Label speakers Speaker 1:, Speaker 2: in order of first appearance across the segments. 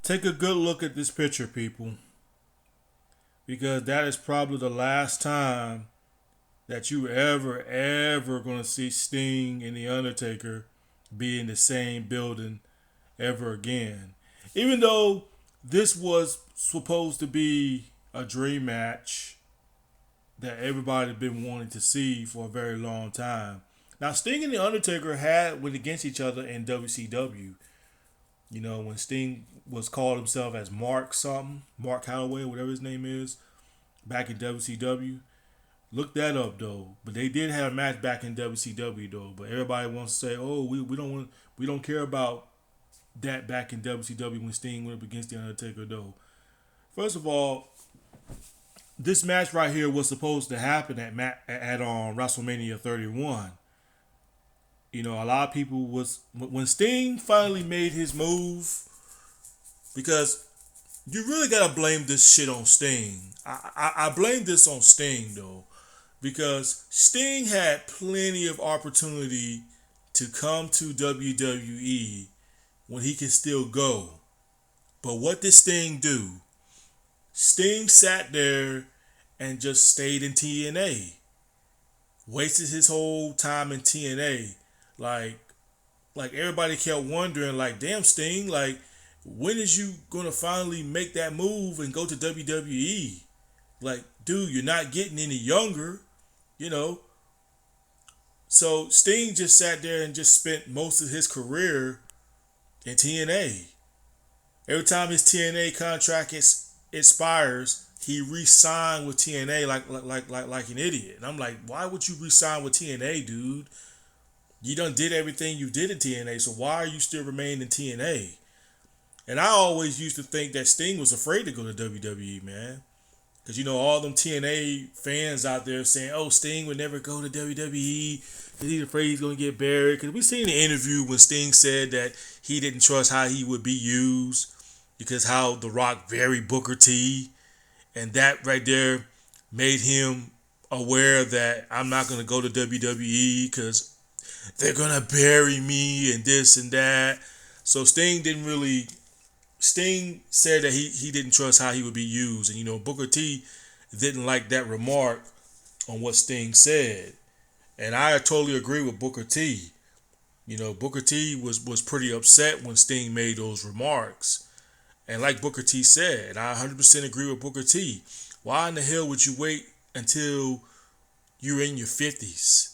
Speaker 1: Take a good look at this picture, people, because that is probably the last time that you ever gonna see Sting and the Undertaker be in the same building ever again. Even though this was supposed to be a dream match that everybody's been wanting to see for a very long time. Now, Sting and the Undertaker had went against each other in WCW. You know, when Sting was called himself as Mark something, Mark Calloway, whatever his name is, back in WCW. Look that up though. But they did have a match back in WCW though. But everybody wants to say, oh, we don't care about that back in WCW when Sting went up against the Undertaker though. First of all, this match right here was supposed to happen at WrestleMania 31. You know, a lot of people was when Sting finally made his move, because you really gotta blame this shit on Sting. I blame this on Sting though, because Sting had plenty of opportunity to come to WWE when he can still go. But what did Sting do? Sting sat there and just stayed in TNA. Wasted his whole time in TNA. Like everybody kept wondering, like, damn Sting, like, when is you gonna finally make that move and go to WWE? Like, dude, you're not getting any younger, you know. So Sting just sat there and just spent most of his career in TNA. Every time his TNA contract expires, he re-signed with TNA like an idiot. And I'm like, why would you re-sign with TNA, dude? You done did everything you did in TNA, so why are you still remaining in TNA? And I always used to think that Sting was afraid to go to WWE, man. Because, you know, all them TNA fans out there saying, oh, Sting would never go to WWE because he's afraid he's going to get buried. Because we seen the interview when Sting said that he didn't trust how he would be used because how The Rock buried Booker T. And that right there made him aware that I'm not going to go to WWE because they're going to bury me and this and that. So Sting said that he didn't trust how he would be used. And, you know, Booker T didn't like that remark on what Sting said. And I totally agree with Booker T. You know, Booker T was pretty upset when Sting made those remarks. And like Booker T said, I 100% agree with Booker T. Why in the hell would you wait until you're in your 50s?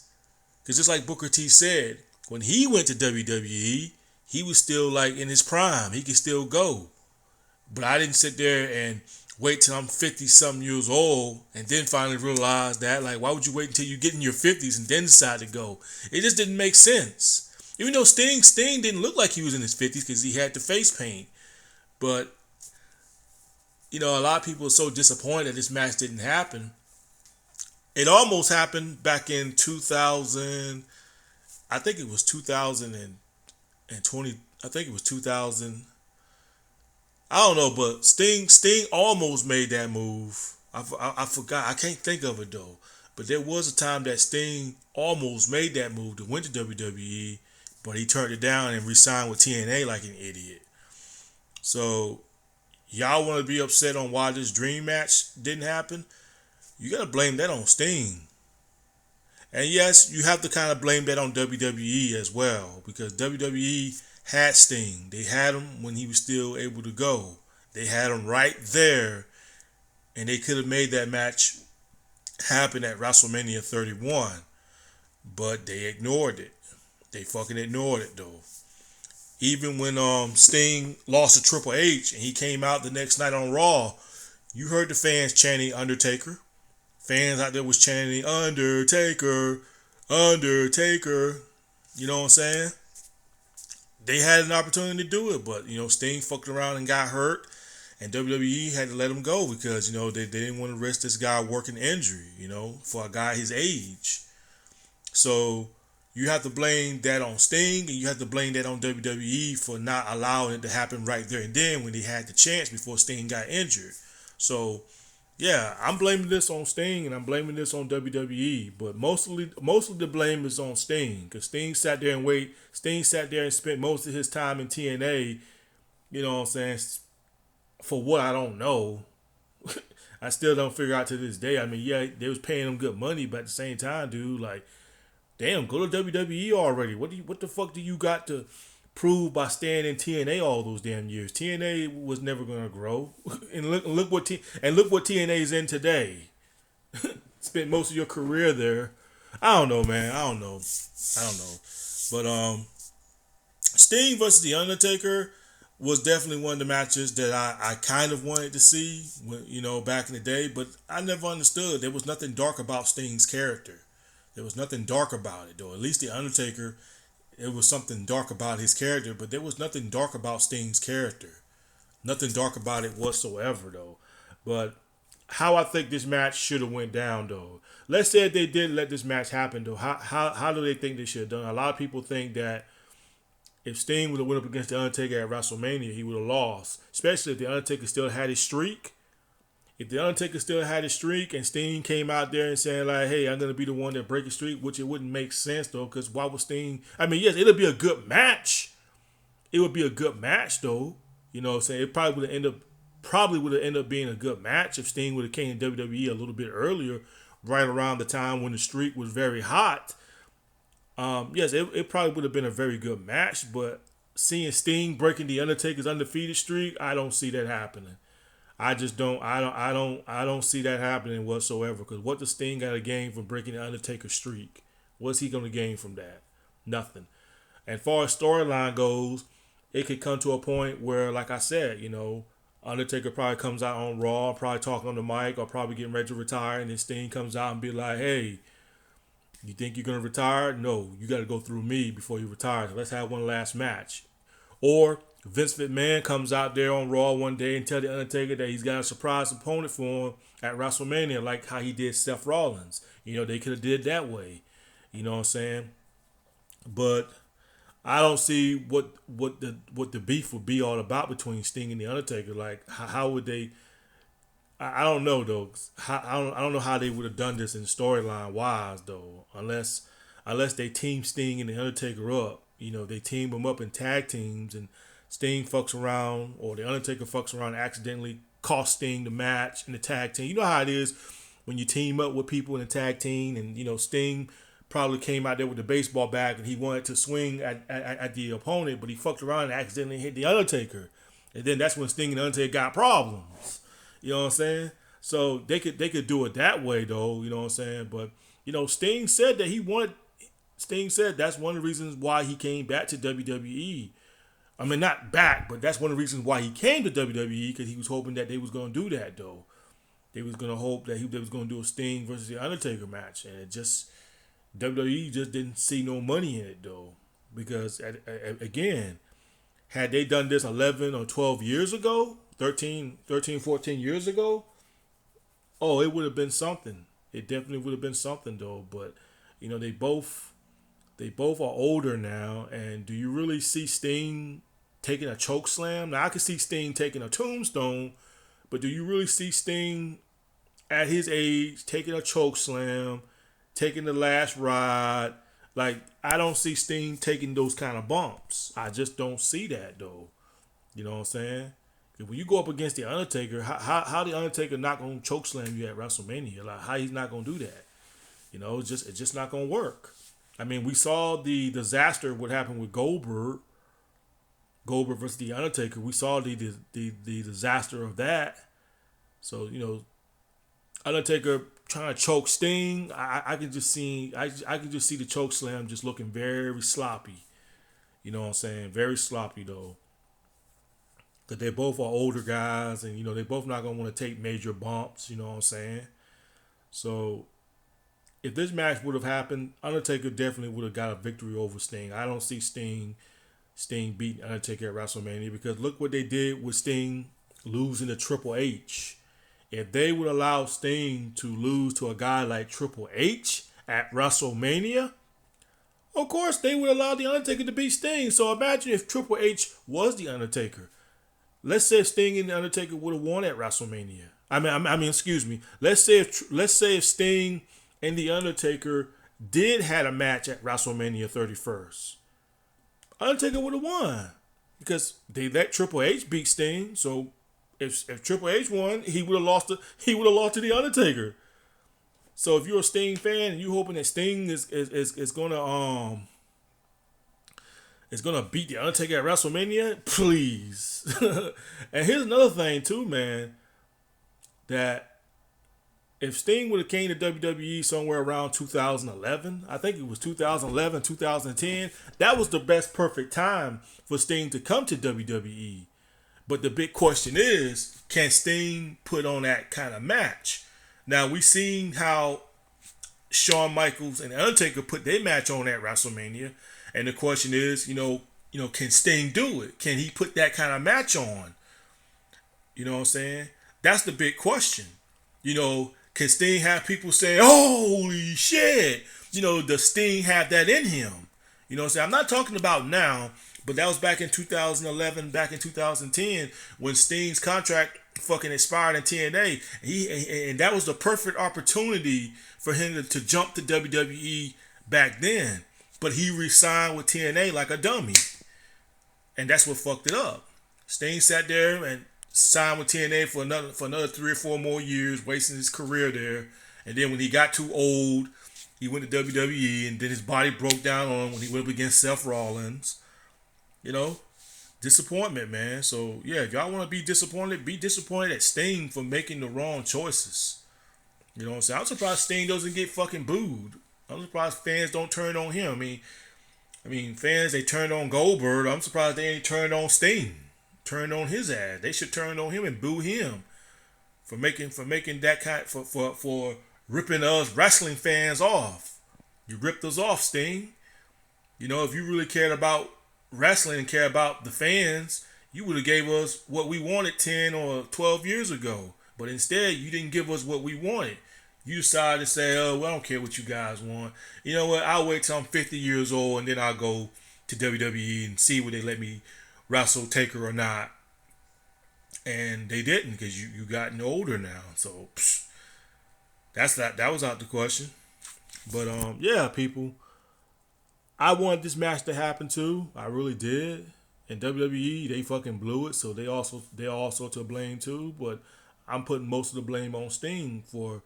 Speaker 1: Because just like Booker T said, when he went to WWE, he was still like in his prime. He could still go. But I didn't sit there and wait till I'm 50 something years old and then finally realize that. Like, why would you wait until you get in your 50s and then decide to go? It just didn't make sense. Even though Sting didn't look like he was in his 50s because he had the face paint. But, you know, a lot of people are so disappointed this match didn't happen. It almost happened back in 2000. I think it was 2020. I think it was 2000. I don't know, but Sting almost made that move. I forgot. I can't think of it though. But there was a time that Sting almost made that move to went to WWE, but he turned it down and re-signed with TNA like an idiot. So y'all want to be upset on why this dream match didn't happen? You gotta blame that on Sting. And yes, you have to kind of blame that on WWE as well, because WWE had Sting. They had him when he was still able to go. They had him right there, and they could have made that match happen at WrestleMania 31, but they ignored it. They fucking ignored it though. Even when Sting lost to Triple H and he came out the next night on Raw, you heard the fans chanting Undertaker. Fans out there was chanting Undertaker, Undertaker. You know what I'm saying? They had an opportunity to do it, but, you know, Sting fucked around and got hurt, and WWE had to let him go because, you know, they didn't want to risk this guy working injury, you know, for a guy his age. So you have to blame that on Sting, and you have to blame that on WWE for not allowing it to happen right there and then when they had the chance before Sting got injured. So yeah, I'm blaming this on Sting and I'm blaming this on WWE, but mostly the blame is on Sting because Sting sat there and spent most of his time in TNA. You know what I'm saying? for what I don't know, I still don't figure out to this day. I mean, yeah, they was paying him good money, but at the same time, dude, like, damn, go to WWE already. What the fuck do you got to prove by staying in TNA all those damn years? TNA was never gonna grow, and look what TNA's in today. Spent most of your career there. I don't know, man. I don't know. But Sting versus The Undertaker was definitely one of the matches that I kind of wanted to see, back in the day. But I never understood. There was nothing dark about Sting's character. There was nothing dark about it, though. At least The Undertaker, it was something dark about his character, but there was nothing dark about Sting's character. Nothing dark about it whatsoever, though. But how I think this match should have went down, though. Let's say if they did let this match happen, though. How do they think they should have done? A lot of people think that if Sting would have went up against The Undertaker at WrestleMania, he would have lost. Especially if The Undertaker still had his streak. If The Undertaker still had his streak and Sting came out there and saying, like, hey, I'm going to be the one that break his streak, which it wouldn't make sense, though, because why would Sting... I mean, yes, it'll be a good match. It would be a good match, though. You know what I'm saying? It probably would have ended up being a good match if Sting would have came to WWE a little bit earlier, right around the time when the streak was very hot. Yes, it probably would have been a very good match, but seeing Sting breaking The Undertaker's undefeated streak, I don't see that happening. I just don't. I don't see that happening whatsoever. Because what does Sting got to gain from breaking The Undertaker's streak? What's he going to gain from that? Nothing. And far as storyline goes, it could come to a point where, like I said, Undertaker probably comes out on Raw, probably talking on the mic, or probably getting ready to retire, and then Sting comes out and be like, hey, you think you're going to retire? No, you got to go through me before you retire. So let's have one last match. Or Vince McMahon comes out there on Raw one day and tell The Undertaker that he's got a surprise opponent for him at WrestleMania, like how he did Seth Rollins. They could have did it that way. You know what I'm saying? But I don't see what the beef would be all about between Sting and The Undertaker. Like, how would they... I don't know, though. I don't know how they would have done this in storyline wise, though, unless they team Sting and The Undertaker up. They team them up in tag teams, and Sting fucks around, or The Undertaker fucks around and accidentally cost Sting the match in the tag team. You know how it is when you team up with people in a tag team, and Sting probably came out there with the baseball bat and he wanted to swing at the opponent, but he fucked around and accidentally hit The Undertaker. And then that's when Sting and The Undertaker got problems. You know what I'm saying? So they could do it that way, though. You know what I'm saying? But Sting said that Sting said that's one of the reasons why he came back to WWE. I mean, not back, but that's one of the reasons why he came to WWE, because he was hoping that they was going to do that, though. They was going to hope that they was going to do a Sting versus The Undertaker match, and WWE just didn't see no money in it, though, because again, had they done this 11 or 12 years ago, 13, 14 years ago, oh, it would have been something. It definitely would have been something, though. But they both are older now, and do you really see Sting taking a choke slam? Now I could see Sting taking a tombstone, but do you really see Sting at his age taking a choke slam, taking the last ride? Like, I don't see Sting taking those kind of bumps. I just don't see that, though. You know what I'm saying? When you go up against The Undertaker, how The Undertaker not gonna choke slam you at WrestleMania? Like, how he's not gonna do that? It's just not gonna work. I mean, we saw the disaster what happened with Goldberg versus The Undertaker. We saw the disaster of that. So Undertaker trying to choke Sting, I can just see the choke slam just looking very sloppy. You know what I'm saying? Very sloppy, though. Because they both are older guys, and they both not gonna want to take major bumps. You know what I'm saying? So if this match would have happened, Undertaker definitely would have got a victory over Sting. I don't see Sting beating Undertaker at WrestleMania, because look what they did with Sting losing to Triple H. If they would allow Sting to lose to a guy like Triple H at WrestleMania, of course they would allow The Undertaker to beat Sting. So imagine if Triple H was The Undertaker. Let's say if Sting and The Undertaker would have won at WrestleMania. Excuse me. Let's say if Sting and The Undertaker did had a match at WrestleMania 31st. Undertaker would have won, because they let Triple H beat Sting. So if Triple H won, he would have lost to the Undertaker. So if you're a Sting fan and you hoping that Sting is gonna beat the Undertaker at WrestleMania, please. And here's another thing too, man. That if Sting would have came to WWE somewhere around 2011, I think it was 2011, 2010, that was the best perfect time for Sting to come to WWE. But the big question is, can Sting put on that kind of match? Now, we seen how Shawn Michaels and Undertaker put their match on at WrestleMania. And the question is, can Sting do it? Can he put that kind of match on? You know what I'm saying? That's the big question. Can Sting have people say, holy shit? Does Sting have that in him? You know what I'm saying? I'm not talking about now, but that was back in 2011, back in 2010, when Sting's contract fucking expired in TNA. And that was the perfect opportunity for him to jump to WWE back then. But he re-signed with TNA like a dummy. And that's what fucked it up. Sting sat there and signed with TNA for another 3 or 4 more years, wasting his career there. And then when he got too old, he went to WWE, and then his body broke down on him when he went up against Seth Rollins. Disappointment, man. So yeah, if y'all want to be disappointed at Sting for making the wrong choices. You know what I'm saying? I'm surprised Sting doesn't get fucking booed. I'm surprised fans don't turn on him. I mean, fans, they turned on Goldberg. I'm surprised they ain't turned on Sting. Turned on his ass. They should turn on him and boo him for making that kind for ripping us wrestling fans off. You ripped us off, Sting. If you really cared about wrestling and care about the fans, you would have gave us what we wanted 10 or 12 years ago. But instead, you didn't give us what we wanted. You decided to say, well, I don't care what you guys want. You know what? I'll wait till I'm 50 years old and then I'll go to WWE and see where they let me wrestle Taker or not. And they didn't, because you gotten older now. So that was out the question. But yeah, people, I wanted this match to happen too. I really did. And WWE, they fucking blew it, so they're also to blame too. But I'm putting most of the blame on Sting for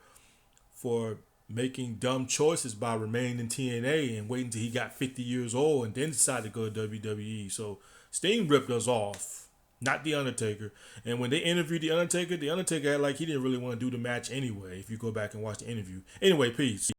Speaker 1: making dumb choices by remaining in TNA and waiting till he got 50 years old and then decided to go to WWE. So Sting ripped us off, not The Undertaker. And when they interviewed The Undertaker had like he didn't really want to do the match anyway, if you go back and watch the interview. Anyway, peace.